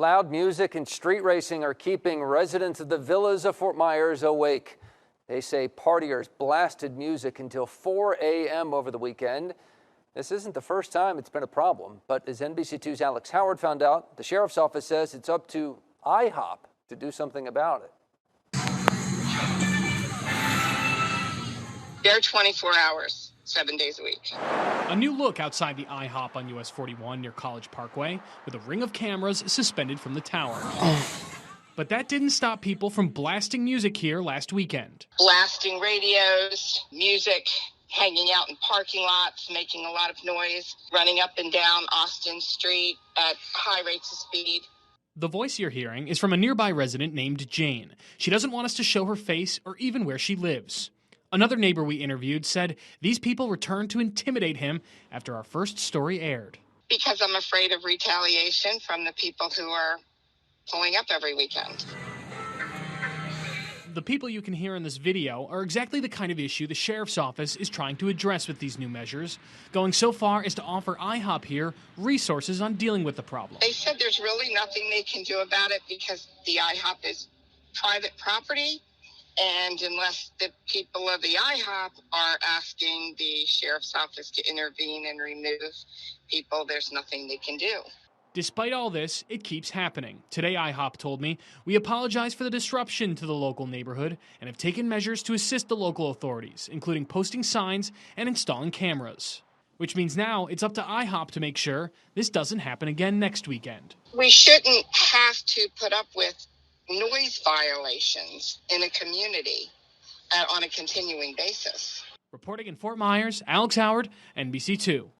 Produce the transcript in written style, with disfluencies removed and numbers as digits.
Loud music and street racing are keeping residents of the Villas of Fort Myers awake. They say partiers blasted music until 4 a.m. over the weekend. This isn't the first time it's been a problem, but as NBC2's Alex Howard found out, the sheriff's office says it's up to IHOP to do something about it. They're 24 hours, 7 days a week. A new look outside the IHOP on US 41 near College Parkway with a ring of cameras suspended from the tower. But that didn't stop people from blasting music here last weekend. Blasting radios, music, hanging out in parking lots, making a lot of noise, running up and down Austin Street at high rates of speed. The voice you're hearing is from a nearby resident named Jane. She doesn't want us to show her face or even where she lives. Another neighbor we interviewed said these people returned to intimidate him after our first story aired. Because I'm afraid of retaliation from the people who are pulling up every weekend. The people you can hear in this video are exactly the kind of issue the sheriff's office is trying to address with these new measures, going so far as to offer IHOP here resources on dealing with the problem. They said there's really nothing they can do about it because the IHOP is private property. And unless the people of the IHOP are asking the sheriff's office to intervene and remove people, there's nothing they can do. Despite all this, it keeps happening. Today, IHOP told me, we apologize for the disruption to the local neighborhood and have taken measures to assist the local authorities, including posting signs and installing cameras. Which means now it's up to IHOP to make sure this doesn't happen again next weekend. We shouldn't have to put up with noise violations in a community on a continuing basis. Reporting in Fort Myers, Alex Howard, NBC2.